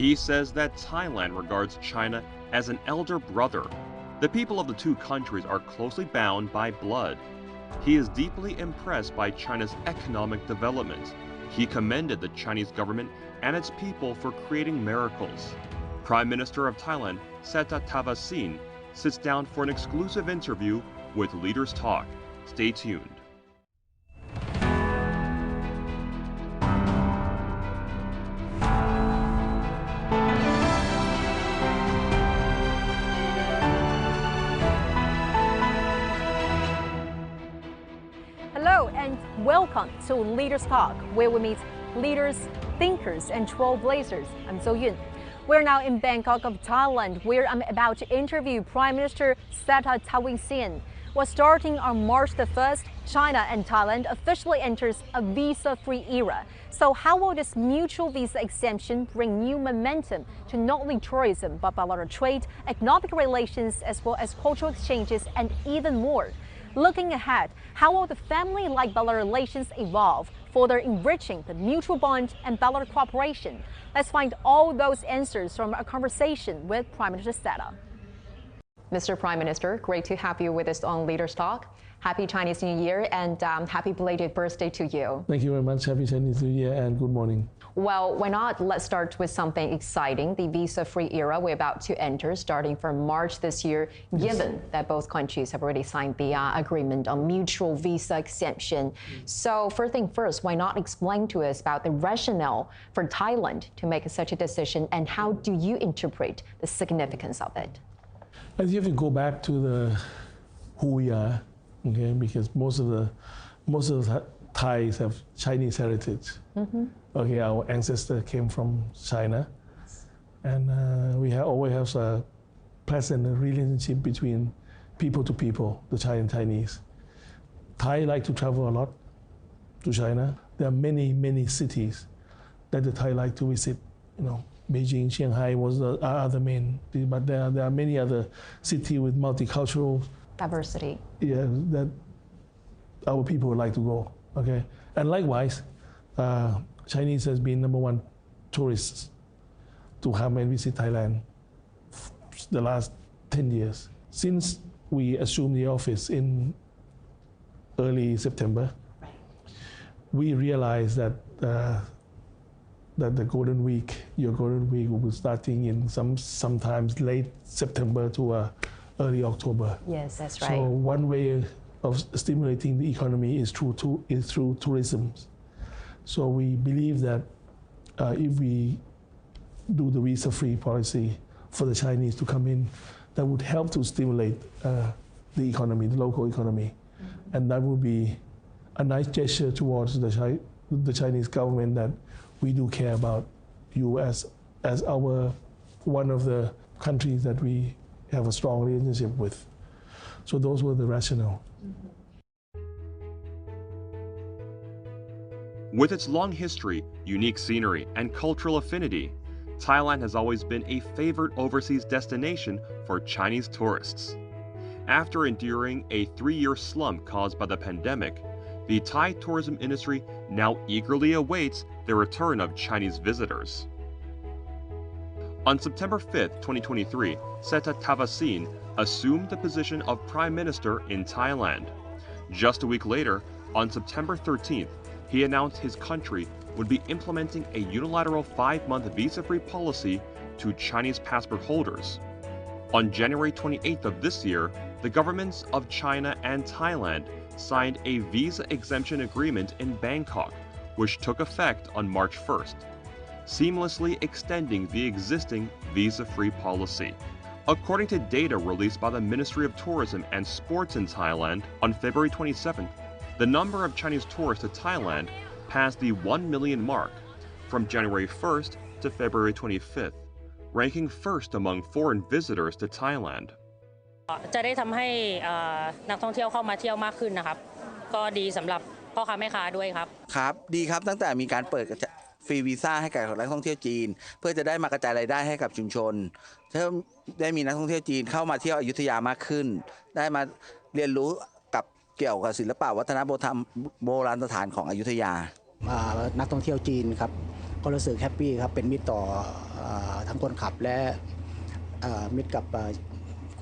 He says that Thailand regards China as an elder brother. The people of the two countries are closely bound by blood. He is deeply impressed by China's economic development. He commended the Chinese government and its people for creating miracles. Prime Minister of Thailand, Srettha Thavisin, sits down for an exclusive interview with Leaders Talk. Stay tuned. Hello and welcome to Leaders Talk, where we meet leaders, thinkers, and trailblazers. I'm So Yun. We're now in Bangkok of Thailand, where I'm about to interview Prime Minister Srettha Thavisin. Well, starting on March the 1st, China and Thailand officially enters a visa-free era. So how will this mutual visa exemption bring new momentum to not only tourism, but bilateral trade, economic relations, as well as cultural exchanges, and even more? Looking ahead, how will the family-like bilateral relations evolve, further enriching the mutual bond and bilateral cooperation? Let's find all those answers from a conversation with Prime Minister Srettha. Mr. Prime Minister, great to have you with us on Leaders Talk. Happy Chinese New Year and happy belated birthday to you. Thank you very much. Happy Chinese New Year and good morning. Well, why not? Let's start with something exciting, the visa-free era we're about to enter starting from March this year, given that both countries have already signed the agreement on mutual visa exemption. So first thing first, why not explain to us about the rationale for Thailand to make such a decision and how do you interpret the significance of it? I think you have to go back to who we are, okay? Because most of the Thais have Chinese heritage. Okay, our ancestors came from China, and we always have a pleasant relationship between people to people, the Thai and Chinese. Thai like to travel a lot to China. There are many cities that the Thai like to visit. You know, Beijing, Shanghai was the other main, but there are many other cities with multicultural diversity. Yeah, that our people would like to go. Okay, and likewise, Chinese has been #1 tourists to come and visit Thailand the last 10 years. Since we assumed the office in early September, we realized that the Golden Week, your Golden Week, will be starting in sometimes late September to early October. Yes, that's right. So one way of stimulating the economy is through tourism. So we believe that if we do the visa-free policy for the Chinese to come in, that would help to stimulate the economy, the local economy. And that would be a nice gesture towards the Chinese government that we do care about you as our one of the countries that we have a strong relationship with. So those were the rationale. With its long history, unique scenery, and cultural affinity, Thailand has always been a favored overseas destination for Chinese tourists. After enduring a 3-year slump caused by the pandemic, the Thai tourism industry now eagerly awaits the return of Chinese visitors. On September 5, 2023, Srettha Thavisin assumed the position of Prime Minister in Thailand. Just a week later, on September 13th, he announced his country would be implementing a unilateral 5-month visa-free policy to Chinese passport holders. On January 28th of this year, the governments of China and Thailand signed a visa exemption agreement in Bangkok, which took effect on March 1st, seamlessly extending the existing visa-free policy. According to data released by the Ministry of Tourism and Sports in Thailand, on February 27th, the number of Chinese tourists to Thailand passed the 1 million mark from January 1st to February 25th, ranking first among foreign visitors to Thailand. จะได้ทำให้นักท่องเที่ยวเข้ามาเที่ยวมากขึ้นนะครับก็ดีสำหรับพ่อค้าแม่ค้าด้วยครับครับดีครับตั้งแต่มีการเปิดฟรีวีซ่าให้กับนักท่องเที่ยวจีนเพื่อจะได้มากระจายรายได้ให้กับชุมชนถ้าได้มีนักท่องเที่ยวจีนเข้ามาเที่ยวอยุธยามากขึ้นได้มาเรียนรู้กับเกี่ยวกับศิลปะวัฒนธรรมโบราณสถานของอยุธยานักท่องเที่ยวจีนครับก็รู้สึกแฮปปี้ครับเป็นมิตรต่อ ทั้งคนขับและมิตรกับ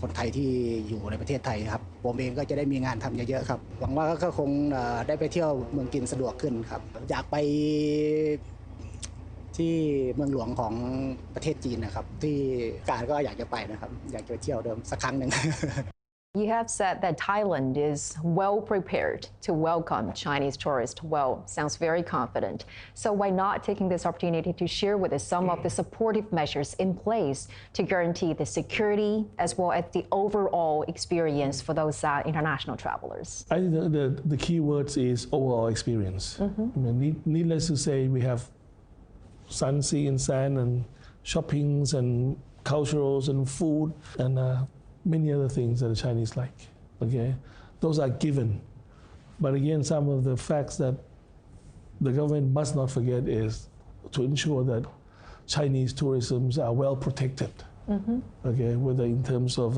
คนไทยที่อยู่ในประเทศไทยครับผมเองก็จะได้มีงานทำเยอะๆครับหวังว่าก็คงได้ไปเที่ยวเมืองจีนสะดวกขึ้นครับอยากไปที่เมืองหลวงของประเทศจีนนะครับที่การก็อยากจะไปนะครับอยากจะไปเที่ยวเดิมสักครั้งหนึ่ง You have said that Thailand is well prepared to welcome Chinese tourists. Well, sounds very confident. So why not taking this opportunity to share with us some of the supportive measures in place to guarantee the security as well as the overall experience for those international travelers? I think the key words is overall experience. I mean, needless to say, we have sun, sea, and sand, and shoppings, and culturals, and food, and many other things that the Chinese like. Okay, those are given. But again, some of the facts that the government must not forget is to ensure that Chinese tourisms are well protected. Okay, whether in terms of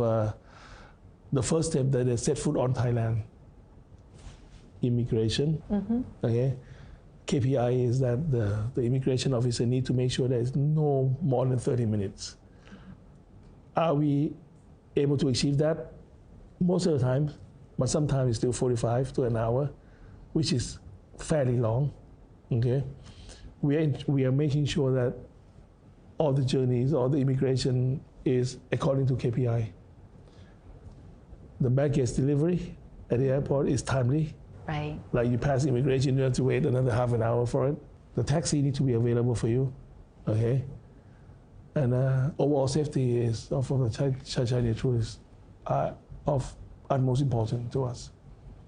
the first step that they set foot on Thailand, immigration. Okay, KPI is that the immigration officer need to make sure there is no more than 30 minutes. Are we able to achieve that? Most of the time, but sometimes it's still 45 to an hour, which is fairly long. Okay, we are making sure that all the journeys, all the immigration is according to KPI. The baggage delivery at the airport is timely. Right. Like you pass immigration, you have to wait another half an hour for it. The taxi needs to be available for you. Okay. And overall safety is for the Chinese tourists of utmost importance to us.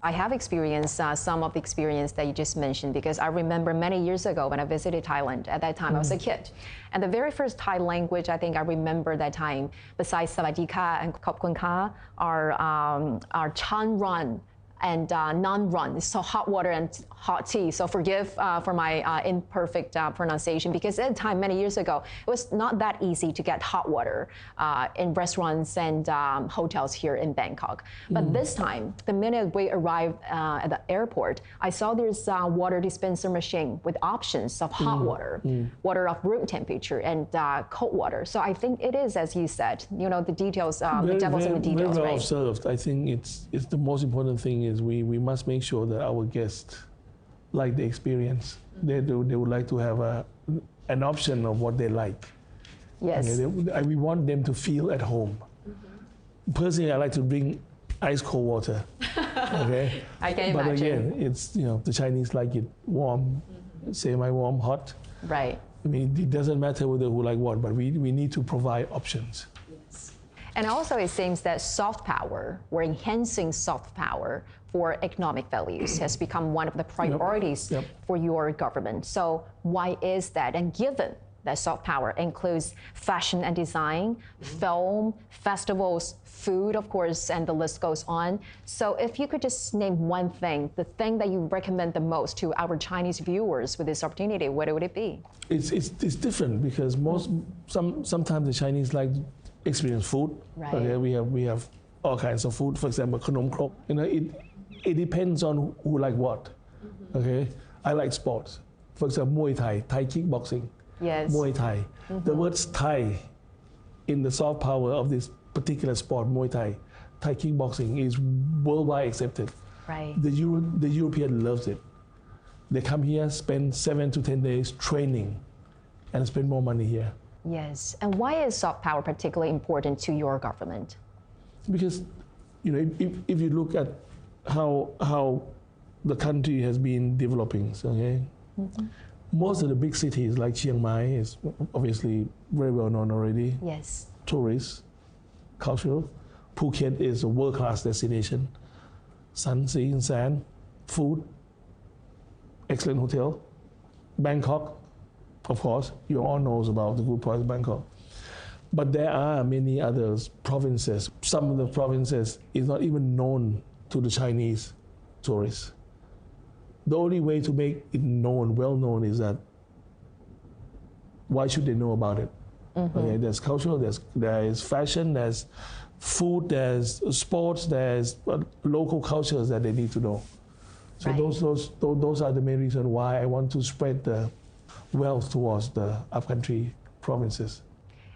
I have experienced some of the experience that you just mentioned because I remember many years ago when I visited Thailand. At that time, I was a kid. And the very first Thai language I think I remember that time, besides Savadika and Khop Kun Ka, are Chan Run and non run, so hot water and hot tea. So forgive for my imperfect pronunciation because at the time, many years ago, it was not that easy to get hot water in restaurants and hotels here in Bangkok. But this time, the minute we arrived at the airport, I saw there's a water dispenser machine with options of hot water, water of room temperature, and cold water. So I think it is, as you said, you know, the details, the devil's in the details, very well right? observed. I think it's the most important thing is we must make sure that our guests like the experience. They would like to have an option of what they like. Yes. Okay, we want them to feel at home. Personally, I like to bring ice cold water. Okay. I can but imagine. again, it's the Chinese like it warm, semi-warm, hot. Right. I mean, it doesn't matter whether who like what, but we need to provide options. And also it seems that soft power, or enhancing soft power for economic values has become one of the priorities for your government. So why is that? And given that soft power includes fashion and design, film, festivals, food, of course, and the list goes on. So if you could just name one thing, the thing that you recommend the most to our Chinese viewers with this opportunity, what would it be? It's different because sometimes the Chinese like experience food. Right. Okay, we have all kinds of food. For example, khanom krok. You know, it depends on who like what. Okay, I like sports. For example, Muay Thai kickboxing. Yes. Muay Thai. The words Thai in the soft power of this particular sport, Muay Thai kickboxing is worldwide accepted. Right. The European loves it. They come here, spend 7 to 10 days training, and spend more money here. Yes. And why is soft power particularly important to your government? Because, you know, if you look at how the country has been developing, okay, most of the big cities like Chiang Mai is obviously very well known already. Yes. Tourists, cultural. Phuket is a world-class destination. Sun, sea, and sand, food, excellent hotel. Bangkok, of course, you all knows about the good parts of Bangkok. But there are many other provinces. Some of the provinces is not even known to the Chinese tourists. The only way to make it known, well known, is that why should they know about it? Okay, there's culture, there is fashion, there's food, there's sports, there's local cultures that they need to know. So those are the main reasons why I want to spread the wealth towards the upcountry provinces.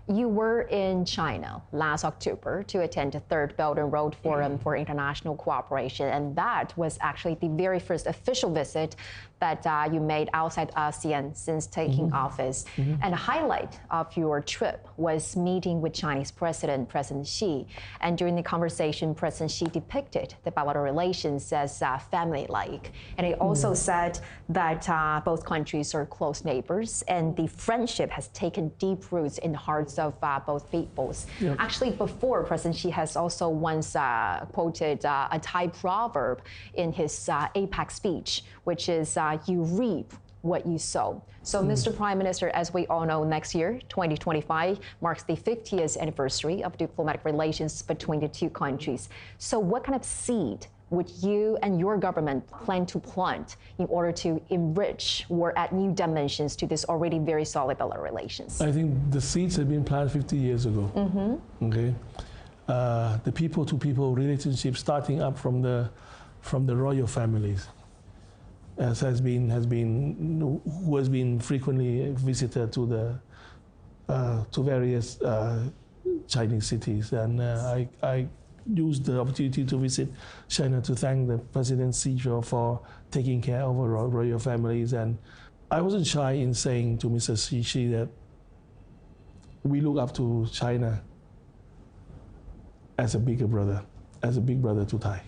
You were in China last October to attend the Third Belt and Road Forum for International Cooperation, and that was actually the very first official visit that you made outside ASEAN since taking office. And a highlight of your trip was meeting with Chinese President Xi. And during the conversation, President Xi depicted the bilateral relations as family-like. And he also said that both countries are close neighbors, and the friendship has taken deep roots in the hearts of both peoples. Yep. Actually, before, President Xi has also once quoted a Thai proverb in his APEC speech, which is you reap what you sow. So, Mr. Prime Minister, as we all know, next year, 2025, marks the 50th anniversary of diplomatic relations between the two countries. So what kind of seed would you and your government plan to plant in order to enrich or add new dimensions to this already very solid bilateral relations? I think the seeds have been planted 50 years ago. Okay, the people-to-people relationship starting up from the royal families, as who has been frequently visited to various Chinese cities, and I used the opportunity to visit China to thank the President Xi for taking care of our royal families. And I wasn't shy in saying to Mr. Xi that we look up to China as a bigger brother, as a big brother to Thai.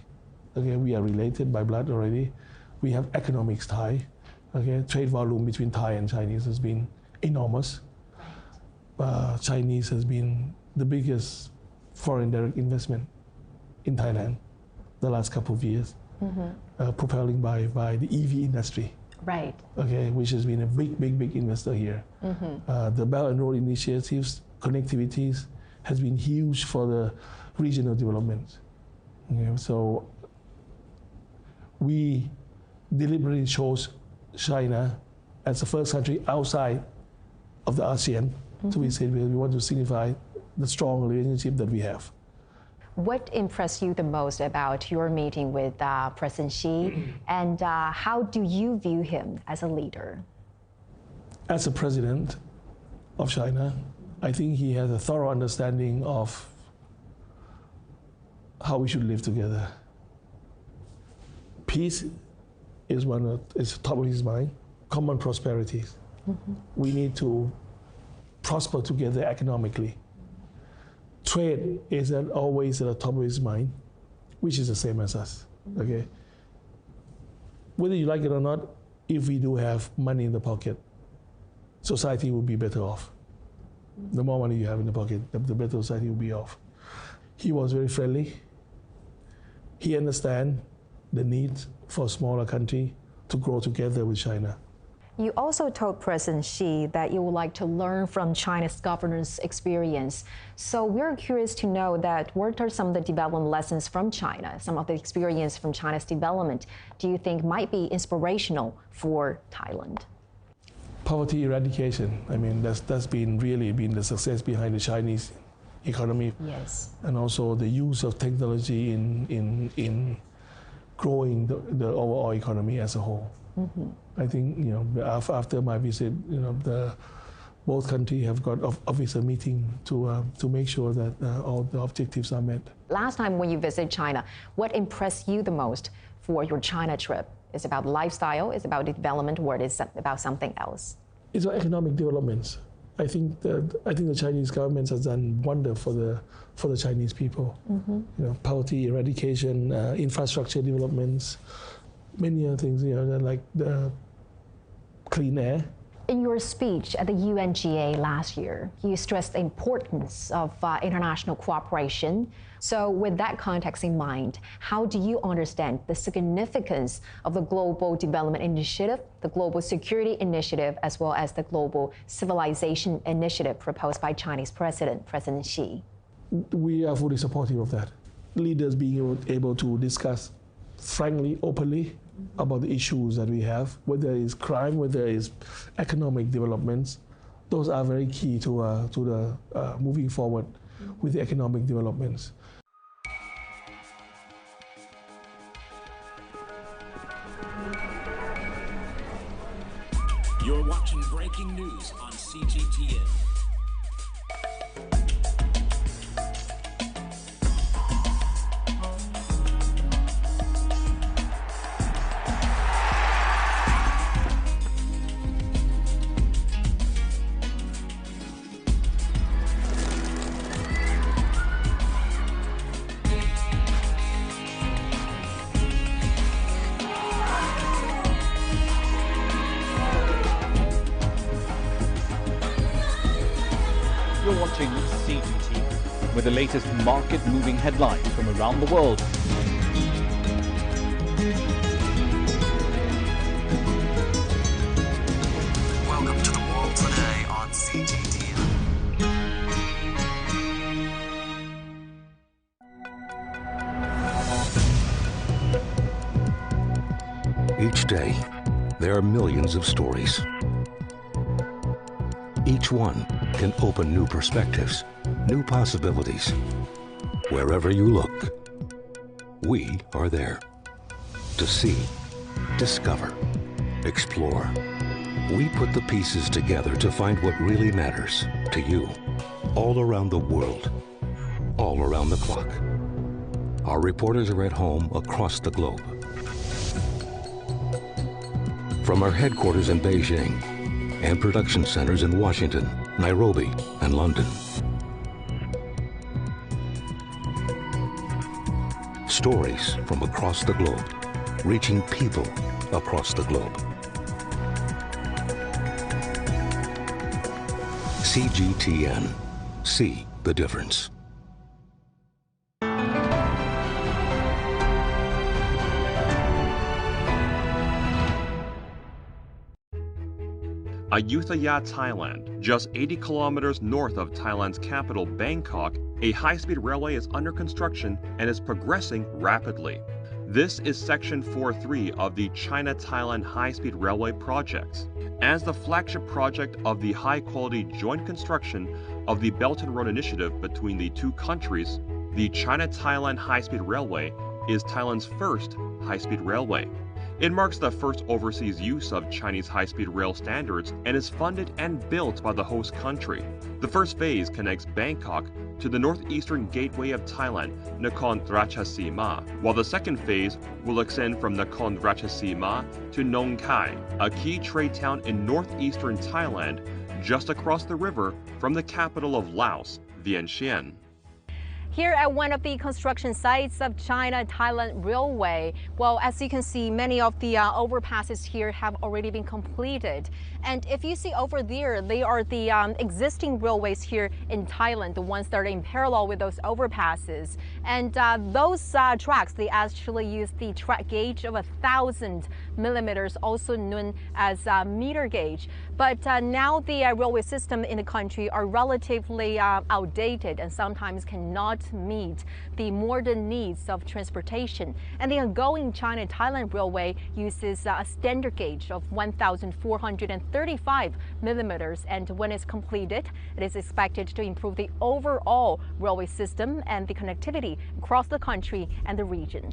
Okay, we are related by blood already. We have economics tie. Okay, trade volume between Thai and Chinese has been enormous. Chinese has been the biggest foreign direct investment in Thailand the last couple of years, propelling by the EV industry. Right. Okay, which has been a big investor here. The Belt and Road initiatives, connectivities, has been huge for the regional development. Okay, so we deliberately chose China as the first country outside of the ASEAN to visit, because we want to signify the strong relationship that we have. What impressed you the most about your meeting with President Xi, and how do you view him as a leader? As a president of China, I think he has a thorough understanding of how we should live together. Peace is top of his mind. Common prosperities. We need to prosper together economically. Trade is always at the top of his mind, which is the same as us. Okay. Whether you like it or not, if we do have money in the pocket, society will be better off. The more money you have in the pocket, the better society will be off. He was very friendly. He understands the need for a smaller country to grow together with China. You also told President Xi that you would like to learn from China's governance experience. So we're curious to know that what are some of the development lessons from China, some of the experience from China's development do you think might be inspirational for Thailand? Poverty eradication. I mean, that's been really been the success behind the Chinese economy. Yes. And also the use of technology in growing the overall economy as a whole. I think, after my visit, both countries have got officer meeting to make sure that all the objectives are met. Last time when you visited China, what impressed you the most for your China trip? Is it about lifestyle, is it about development, or is it about something else? It's about economic developments. I think the Chinese government has done wonder for the Chinese people. Poverty eradication, infrastructure developments, many other things. Like the clean air. In your speech at the UNGA last year, you stressed the importance of international cooperation. So with that context in mind, how do you understand the significance of the Global Development Initiative, the Global Security Initiative, as well as the Global Civilization Initiative proposed by Chinese President Xi? We are fully supportive of that. Leaders being able to discuss frankly, openly about the issues that we have, whether it's crime, whether it's economic developments. Those are very key to the moving forward with the economic developments. You're watching breaking news on CGTN. You're watching CGTN with the latest market-moving headlines from around the world. Welcome to the world today on CGTN. Each day, there are millions of stories. Each one can open new perspectives, new possibilities. Wherever you look, we are there to see, discover, explore. We put the pieces together to find what really matters to you, all around the world, all around the clock. Our reporters are at home across the globe. From our headquarters in Beijing and production centers in Washington, Nairobi, and London. Stories from across the globe, reaching people across the globe. CGTN. See the difference. Ayutthaya, Thailand. Just 80 kilometers north of Thailand's capital, Bangkok, a high-speed railway is under construction and is progressing rapidly. This is Section 4.3 of the China-Thailand high-speed railway project. As the flagship project of the high-quality joint construction of the Belt and Road Initiative between the two countries, the China-Thailand high-speed railway is Thailand's first high-speed railway. It marks the first overseas use of Chinese high-speed rail standards and is funded and built by the host country. The first phase connects Bangkok to the northeastern gateway of Thailand, Nakhon Ratchasima, while the second phase will extend from Nakhon Ratchasima to Nong Khai, a key trade town in northeastern Thailand, just across the river from the capital of Laos, Vientiane. Here at one of the construction sites of China-Thailand Railway, well, as you can see, many of the overpasses here have already been completed. And if you see over there, they are the existing railways here in Thailand, the ones that are in parallel with those overpasses. And those tracks, they actually use the track gauge of 1,000 millimeters, also known as meter gauge. But now the railway system in the country are relatively outdated and sometimes cannot meet the modern needs of transportation. And the ongoing China-Thailand Railway uses a standard gauge of 1,435 millimeters. And when it's completed, it is expected to improve the overall railway system and the connectivity across the country and the region.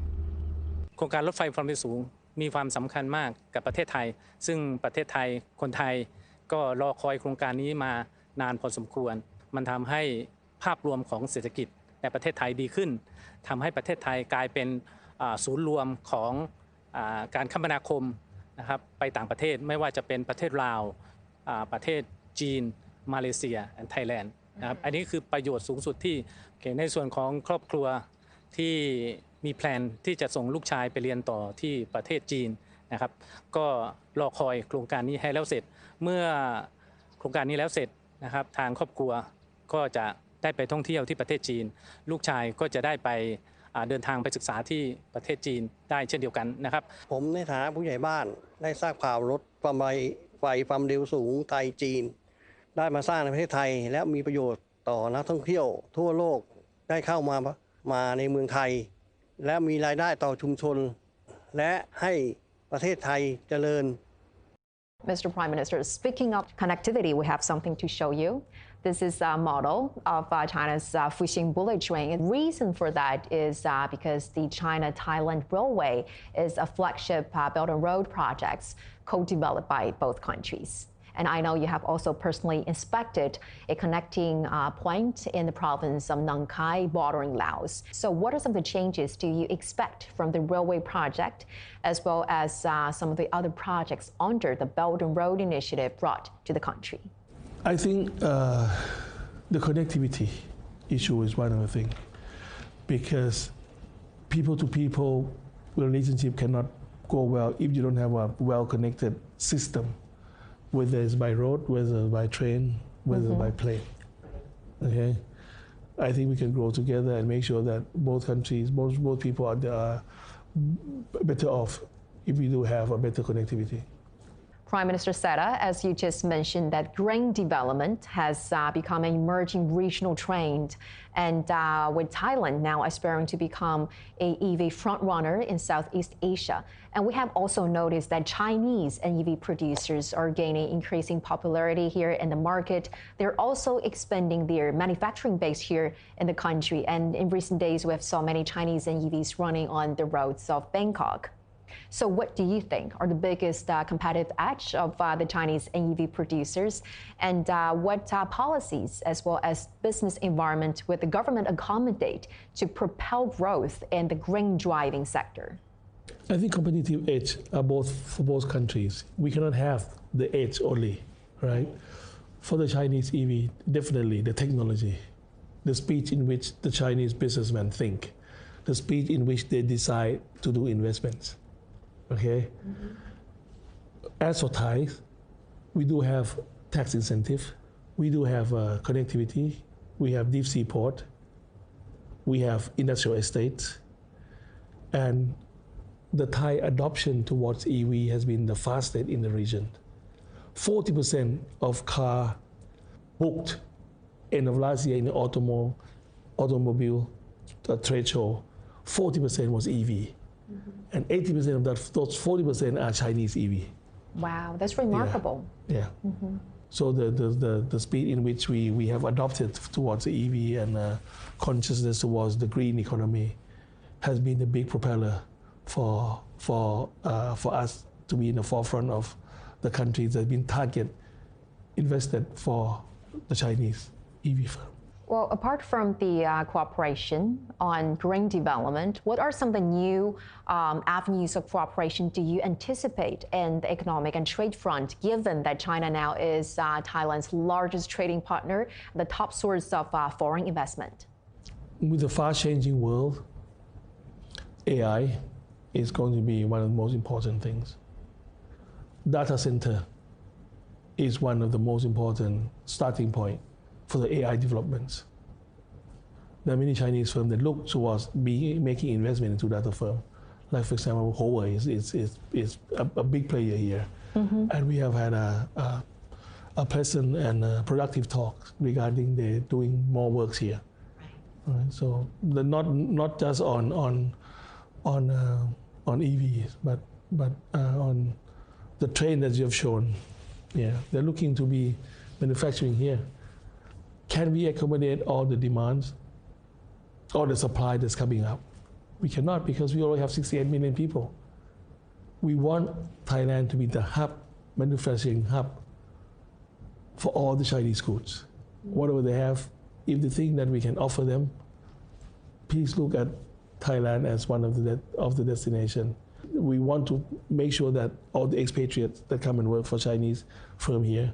โครงการรถไฟความเร็วสูงมีความสำคัญมากกับประเทศไทยซึ่งประเทศไทยคนไทยก็รอคอยโครงการนี้มานานพอสมควรมันทำให้ภาพรวมของเศรษฐกิจในประเทศไทยดีขึ้นทำให้ประเทศไทยกลายเป็นศูนย์รวมของการคมนาคมนะครับไปต่างประเทศไม่ว่าจะเป็นประเทศลาวประเทศจีนมาเลเซียและไทยแลนด์นะครับอันนี้คือประโยชน์สูงสุดที่ในส่วนของครอบครัวที่มีแพลนที่จะส่งลูกชายไปเรียนต่อที่ประเทศจีนนะครับก็รอคอยโครงการนี้ให้แล้วเสร็จเมื่อโครงการนี้แล้วเสร็จนะครับทางครอบครัวก็จะได้ไปท่องเที่ยวที่ประเทศจีนลูกชายก็จะได้ไปเดินทางไปศึกษาที่ประเทศจีนได้เช่นเดียวกันนะครับผมในฐานะผู้ใหญ่บ้านได้ทราบข่าวรถไฟความเร็วสูงไทยจีนได้มาสร้างในประเทศไทยและมีประโยชน์ต่อนักท่องเที่ยวทั่วโลกได้เข้ามาในเมืองไทยและมีรายได้ต่อชุมชนและให้ประเทศไทยเจริญ Mr. Prime Minister, speaking of connectivity, we have something to show you. This is a model of China's Fuxing bullet train. And the reason for that is because the China-Thailand Railway is a flagship Belt and Road project co-developed by both countries. And I know you have also personally inspected a connecting point in the province of Nong Khai bordering Laos. So what are some of the changes do you expect from the railway project as well as some of the other projects under the Belt and Road Initiative brought to the country? I think the connectivity issue is one of the things, because people-to-people relationship cannot go well if you don't have a well-connected system, whether it's by road, whether it's by train, whether it's by plane. Okay, I think we can grow together and make sure that both countries, both people are better off if we do have a better connectivity. Prime Minister Srettha, as you just mentioned, that green development has become an emerging regional trend, and with Thailand now aspiring to become a EV frontrunner in Southeast Asia. And we have also noticed that Chinese EV producers are gaining increasing popularity here in the market. They're also expanding their manufacturing base here in the country. And in recent days, we have so many Chinese EVs running on the roads of Bangkok. So what do you think are the biggest competitive edge of the Chinese EV producers, and what policies as well as business environment would the government accommodate to propel growth in the green driving sector? I think competitive edge are for both countries. We cannot have the edge only, right? For the Chinese EV, definitely the technology, the speed in which the Chinese businessmen think, the speed in which they decide to do investments. Okay. As for Thai, we do have tax incentive, we do have connectivity, we have deep sea port, we have industrial estates, and the Thai adoption towards EV has been the fastest in the region. 40% of car booked end of last year in the automobile trade show, 40% was EV. And 80% of those 40% are Chinese EV. Wow, that's remarkable. Yeah. So the speed in which we have adopted towards the EV and consciousness towards the green economy has been the big propeller for us to be in the forefront of the countries that have been target invested for the Chinese EV firm. Well, apart from the cooperation on green development, what are some of the new avenues of cooperation do you anticipate in the economic and trade front, given that China now is Thailand's largest trading partner, the top source of foreign investment? With the fast-changing world, AI is going to be one of the most important things. Data center is one of the most important starting point for the AI developments. There are many Chinese firms that look towards making investment into data firm. Like, for example, Huawei is a big player here. And we have had a pleasant and productive talk regarding they doing more works here. Right. So not just on EVs, but on the train that you have shown. Yeah, they're looking to be manufacturing here. Can we accommodate all the demands, all the supply that's coming up? We cannot, because we already have 68 million people. We want Thailand to be the hub, manufacturing hub for all the Chinese goods. Whatever they have, if they think that we can offer them, please look at Thailand as one of the destination. We want to make sure that all the expatriates that come and work for Chinese firm here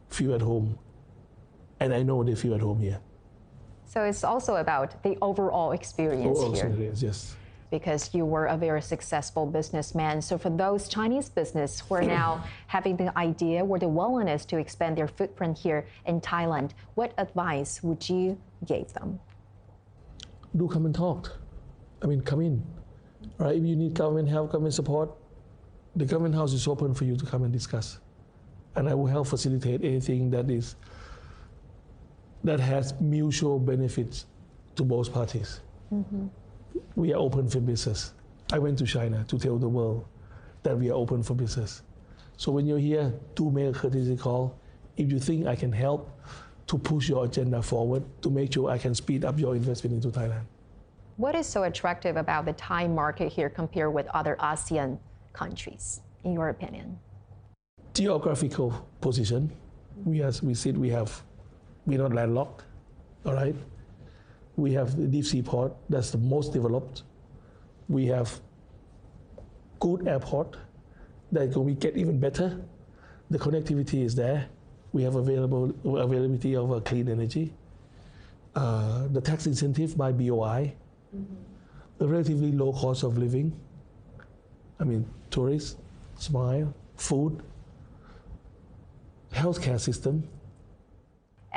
feel at home. And I know they feel at home here. So it's also about the overall experience here. Experience, yes. Because you were a very successful businessman. So for those Chinese business who are now having the idea or the willingness to expand their footprint here in Thailand, what advice would you give them? Do come and talk. I mean, come in. Right? If you need government help, government support, the government house is open for you to come and discuss. And I will help facilitate anything that has mutual benefits to both parties. We are open for business. I went to China to tell the world that we are open for business. So when you're here, do make a courtesy call. If you think I can help to push your agenda forward, to make sure I can speed up your investment into Thailand. What is so attractive about the Thai market here compared with other ASEAN countries, in your opinion? Geographical position. We're not landlocked, all right? We have the deep sea port, that's the most developed. We have good airport that will get even better. The connectivity is there. We have availability of clean energy. The tax incentive by BOI, the relatively low cost of living. I mean, tourists, smile, food, healthcare system.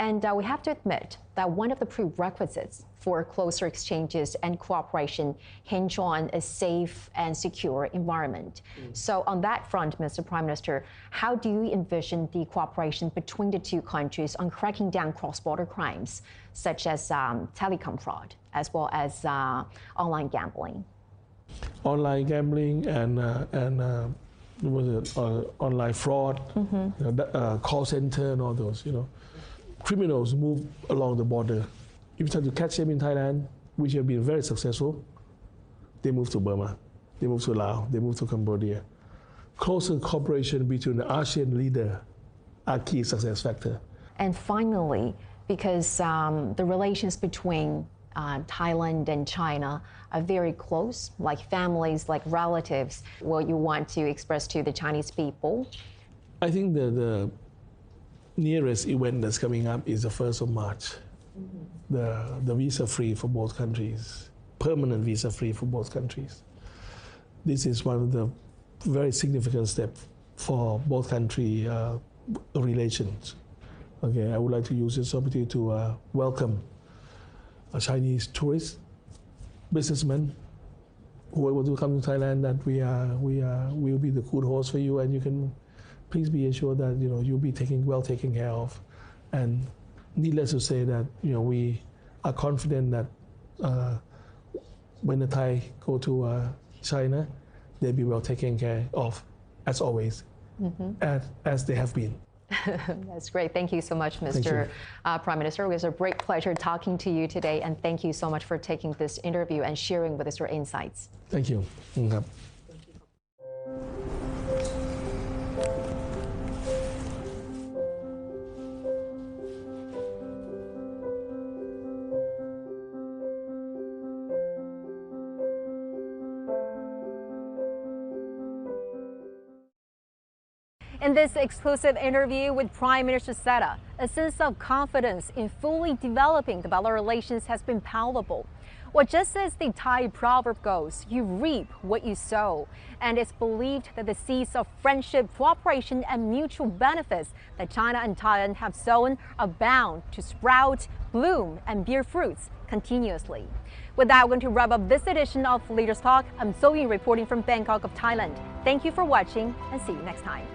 And we have to admit that one of the prerequisites for closer exchanges and cooperation hinge on a safe and secure environment. So on that front, Mr. Prime Minister, how do you envision the cooperation between the two countries on cracking down cross-border crimes, such as telecom fraud, as well as online gambling? Online gambling and online fraud, call center and all those, Criminals move along the border. If you try to catch them in Thailand, which have been very successful, they move to Burma, they move to Laos, they move to Cambodia. Closer cooperation between the ASEAN leaders are key success factor. And finally, because the relations between Thailand and China are very close, like families, like relatives, what you want to express to the Chinese people? I think the nearest event that's coming up is the 1st of March. The visa-free for both countries, permanent visa-free for both countries. This is one of the very significant steps for both country relations. Okay, I would like to use this opportunity to welcome Chinese tourists, businessmen, whoever to come to Thailand, that we will be the good host for you, and you can please be assured that you'll be well taken care of. And needless to say that we are confident that when the Thai go to China, they'll be well taken care of, as always, as they have been. That's great. Thank you so much, Mr. Prime Minister. It was a great pleasure talking to you today, and thank you so much for taking this interview and sharing with us your insights. Thank you. In this exclusive interview with Prime Minister Srettha, a sense of confidence in fully developing the bilateral relations has been palpable. Well, just as the Thai proverb goes, you reap what you sow. And it's believed that the seeds of friendship, cooperation, and mutual benefits that China and Thailand have sown are bound to sprout, bloom, and bear fruits continuously. With that, we're going to wrap up this edition of Leaders Talk. I'm So Yin reporting from Bangkok of Thailand. Thank you for watching, and see you next time.